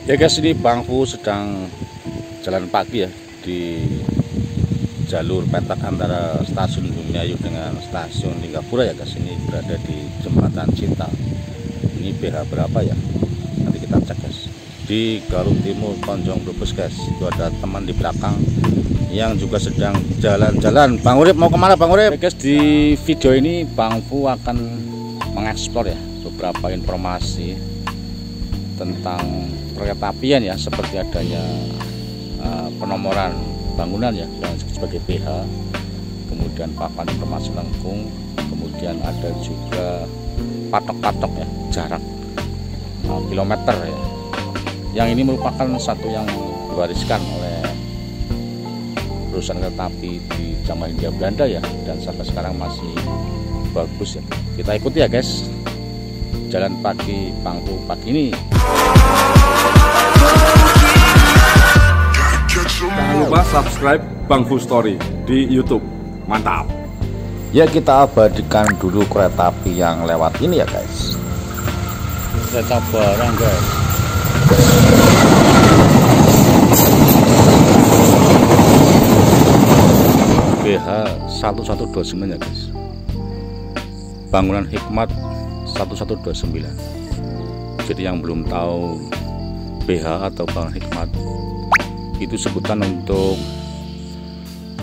Ya guys, ini Bang Fu sedang jalan pagi ya di jalur petak antara stasiun Bumiayu dengan stasiun Linggapura ya guys. Ini berada di jembatan Cinta. Ini BH berapa ya? Nanti kita cek guys. Di Garut Timur, Tonjong Brebes guys. Itu ada teman di belakang yang juga sedang jalan-jalan. Bang Urip mau kemana Bang Urip? Ya guys, di video ini Bang Fu akan mengeksplor ya beberapa informasi tentang perketapian ya, seperti adanya penomoran bangunan ya yang sebagai BH, kemudian papan informasi lengkung, kemudian ada juga patok-patok ya, jarak kilometer ya, yang ini merupakan satu yang diwariskan oleh perusahaan kereta api di zaman Hindia Belanda ya, dan sampai sekarang masih bagus ya. Kita ikuti ya guys, jalan pagi Bang Fu pagi ini. Jangan lupa subscribe Bang Fu Story di YouTube. Mantap. Ya, kita abadikan dulu kereta api yang lewat ini ya guys. Kereta barang guys. BH 1129 ya guys. Bangunan Hikmat 1129. Jadi yang belum tahu BH atau Bangunan Hikmat itu sebutan untuk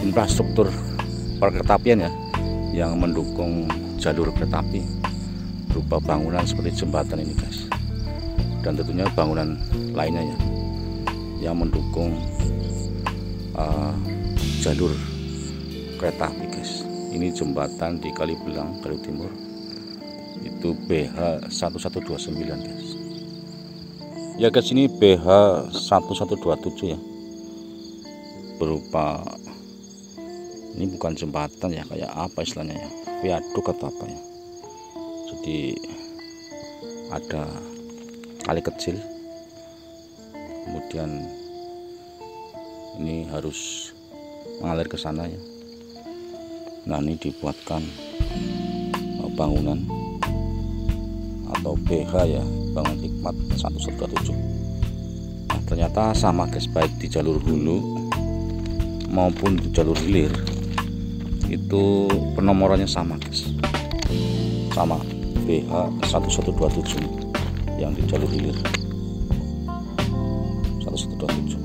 infrastruktur perkeretapian ya, yang mendukung jalur kereta api berupa bangunan seperti jembatan ini guys, dan tentunya bangunan lainnya ya yang mendukung jalur kereta api guys. Ini jembatan di Kalibelang, Garut Timur, itu BH 1129 guys. Ya guys, ini BH 1127 ya, berupa ini bukan jembatan ya, kayak apa istilahnya ya, viaduk atau apa ya. Jadi ada kali kecil, kemudian ini harus mengalir ke sana ya. Nah, ini dibuatkan bangunan atau BH ya, Bangunan Hikmat 1127. Nah, ternyata sama guys, baik di jalur hulu maupun di jalur hilir itu penomorannya sama guys, sama BH 1127 yang di jalur hilir 1127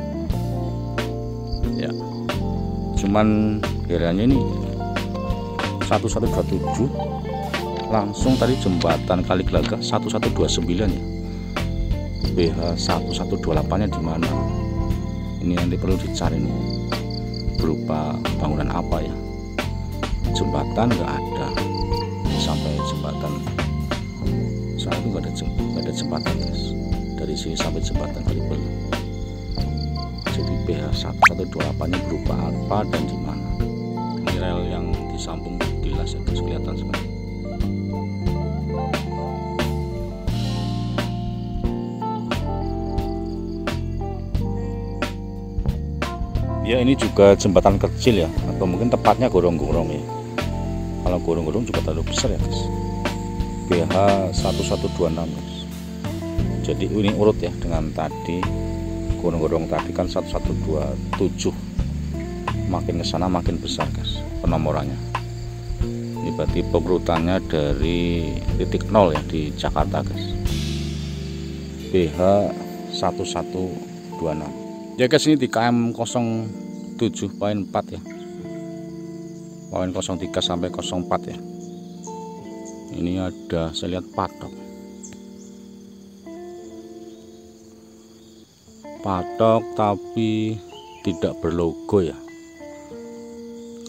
ya. Cuman kiranya ini 1127 langsung tadi jembatan Kali Gelagah 1129 ya. BH 1128 nya di mana? Ini nanti perlu dicari nih, berupa bangunan apa ya. Jembatan nggak ada, sampai jembatan saat itu nggak ada jembatan guys, dari sini sampai jembatan Kalibelang. Jadi BH 1128 nya berupa apa dan di mana? Ini rel yang disambung jelas ya guys, kelihatan sekali. Ya, ini juga jembatan kecil ya, atau mungkin tepatnya gorong-gorong ya. Kalau gorong-gorong juga terlalu besar ya guys. BH 1126 guys. Jadi ini urut ya dengan tadi, gorong-gorong tadi kan 1127. Makin ke sana makin besar guys penomorannya. Ini berarti pengurutannya dari titik 0 ya di Jakarta guys. BH 1126. Ya guys, ini di KM 07.4 ya, poin 03 sampai 04 ya. Ini ada, saya lihat patok tapi tidak berlogo ya.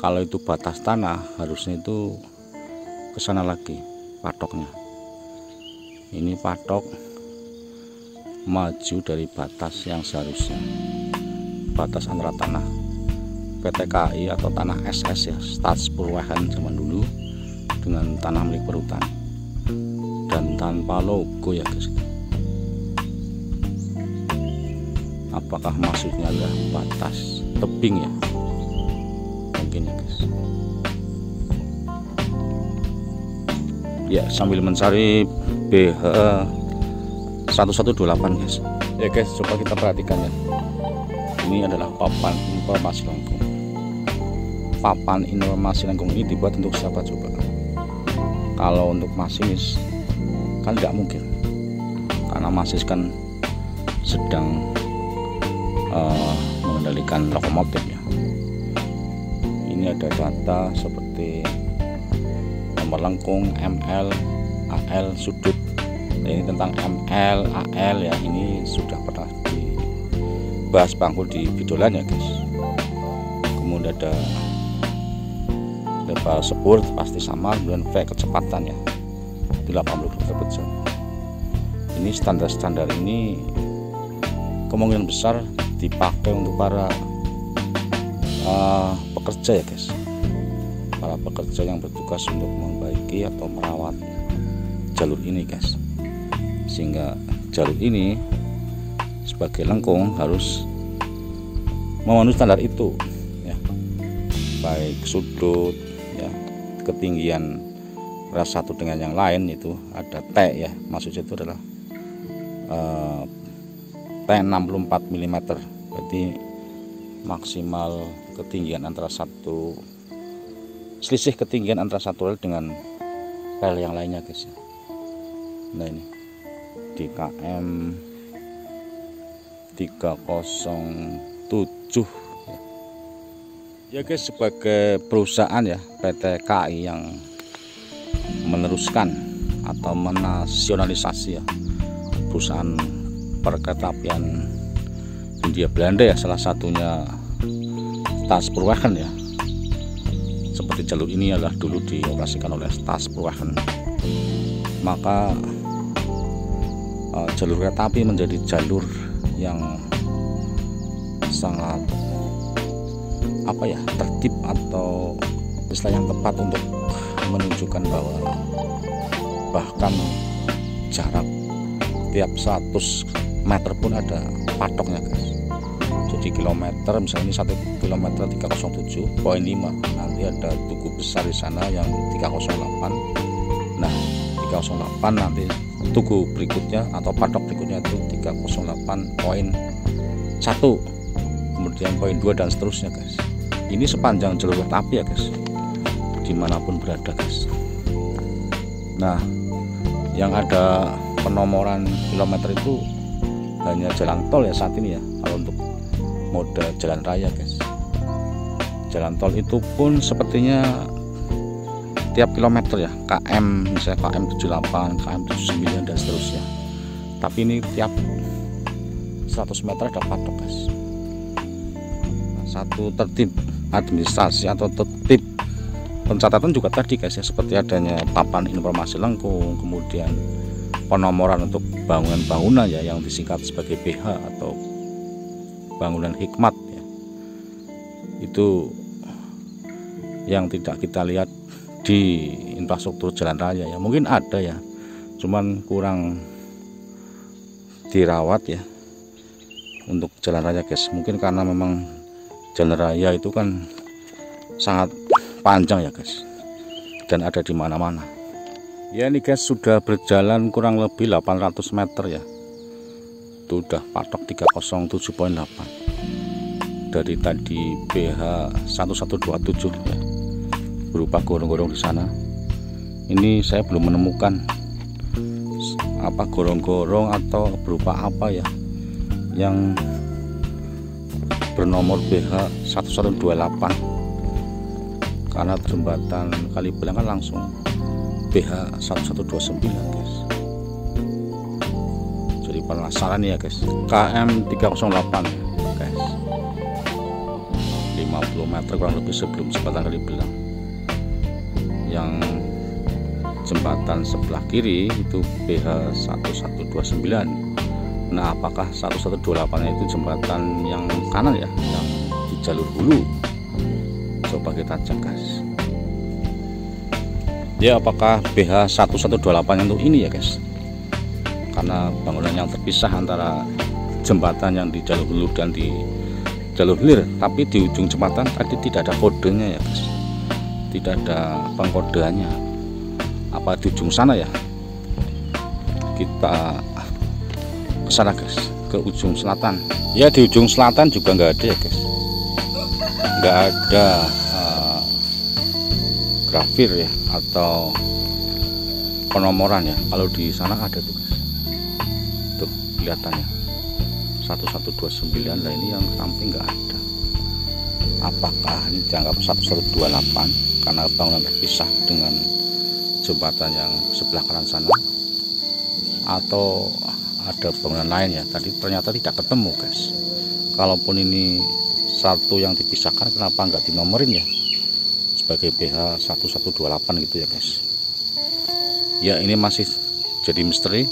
Kalau itu batas tanah harusnya itu ke sana lagi patoknya. Ini patok maju dari batas yang seharusnya, batas antara tanah PT KAI atau tanah SS ya, Staatsbosbeheer zaman dulu, dengan tanah milik perhutani, dan tanpa logo ya guys. Apakah maksudnya adalah batas tebing ya, mungkin ya guys. Ya, sambil mencari BH 1128 guys. Ya guys, coba kita perhatikan ya. Ini adalah papan informasi lengkung. Papan informasi lengkung ini dibuat untuk siapa coba? Kalau untuk masinis kan nggak mungkin, karena masinis kan sedang mengendalikan lokomotif ya. Ini ada data seperti nomor lengkung, ML, AL, sudut. Nah, ini tentang ML, AL ya, ini sudah pernah dibahas Bang Ful di video lain ya guys. Kemudian ada level sepur pasti sama, kemudian V kecepatan ya di 80 km/jam. Ini standar ini kemungkinan besar dipakai untuk para pekerja ya guys, para pekerja yang bertugas untuk memperbaiki atau merawat jalur ini guys. Sehingga jalur ini sebagai lengkung harus memenuhi standar itu ya, baik sudut ya, ketinggian satu dengan yang lain itu ada T ya, maksudnya itu adalah T 64 mm, berarti maksimal ketinggian antara selisih ketinggian antara satu rel dengan rel yang lainnya guys. Nah ini di KM 307 ya guys, sebagai perusahaan ya PT KAI yang meneruskan atau menasionalisasi ya perusahaan perkeretaapian Hindia Belanda ya, salah satunya Staatspoorwegen ya. Seperti jalur ini adalah dulu dioperasikan oleh Staatspoorwegen, maka jalur kereta api menjadi jalur yang sangat tertib, atau istilah yang tepat untuk menunjukkan bahwa bahkan jarak tiap 100 meter pun ada patoknya guys. Jadi kilometer, misalnya ini 1 kilometer 307.5, nanti ada tugu besar di sana yang 308. Nah 308 nanti tugu berikutnya atau patok berikutnya itu 308.1, kemudian poin 2 dan seterusnya guys. Ini sepanjang jalur kereta api ya guys, dimanapun berada guys. Nah yang ada penomoran kilometer itu hanya jalan tol ya saat ini ya. Kalau untuk mode jalan raya guys, jalan tol itu pun sepertinya tiap kilometer ya, KM misalnya KM 78, KM 79 dan seterusnya. Tapi ini tiap 100 meter ada patok guys. Nah, satu tertib administrasi atau tertib pencatatan juga tadi guys ya, seperti adanya papan informasi lengkung, kemudian penomoran untuk bangunan-bangunan ya yang disingkat sebagai BH atau bangunan hikmat ya. Itu yang tidak kita lihat di infrastruktur jalan raya ya. Mungkin ada ya, cuman kurang dirawat ya untuk jalan raya guys. Mungkin karena memang jalan raya itu kan sangat panjang ya guys, dan ada di mana-mana. Ya ini guys, sudah berjalan kurang lebih 800 meter ya. Itu udah patok 307.8 dari tadi BH 1127 ya, berupa gorong-gorong di sana. Ini saya belum menemukan apa gorong-gorong atau berupa apa ya yang bernomor BH 1128, karena jembatan Kalibelang kan langsung BH 1129 guys. Jadi penasaran ya guys, KM 308 guys, 50 meter kurang lebih sebelum jembatan Kalibelang. Yang jembatan sebelah kiri itu BH 1129. Nah apakah 1128 itu jembatan yang kanan ya, yang di jalur hulu? Coba kita cek guys ya, apakah BH 1128 itu ini ya guys, karena bangunan yang terpisah antara jembatan yang di jalur hulu dan di jalur hilir. Tapi di ujung jembatan tadi tidak ada kodenya ya guys, tidak ada pengkodeannya. Apa di ujung sana ya? Kita kesana guys. ke ujung selatan. Ya di ujung selatan juga nggak ada ya guys, nggak ada grafir ya atau penomoran ya. Kalau di sana ada tuh guys, tuh kelihatannya 1129. Lah ini yang samping nggak ada. Apakah ini dianggap 1128 karena bangunan terpisah dengan jembatan yang sebelah kanan sana, atau ada bangunan lain ya? Tadi ternyata tidak ketemu guys. Kalaupun ini satu yang dipisahkan, kenapa nggak dinomorin ya sebagai BH 1128 gitu ya guys? Ya ini masih jadi misteri.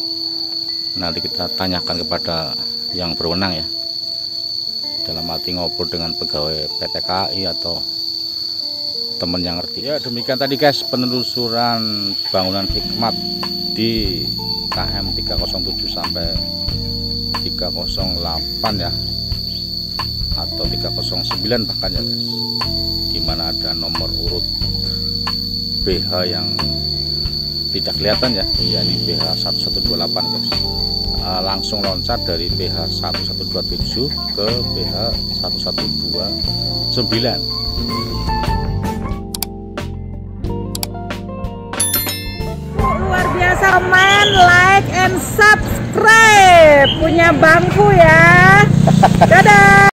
Nanti kita tanyakan kepada yang berwenang ya, dalam arti ngobrol dengan pegawai PT KAI atau teman yang ngerti. Ya demikian tadi guys penelusuran bangunan Hikmat di KM 307 sampai 308 ya, atau 309 bahkan ya guys, dimana ada nomor urut BH yang tidak kelihatan ya, yakni BH 1128 guys. Langsung loncat dari BH 1127 ke BH 1129. Luar biasa, komen, like, and subscribe. Punya bangku ya. Dadah.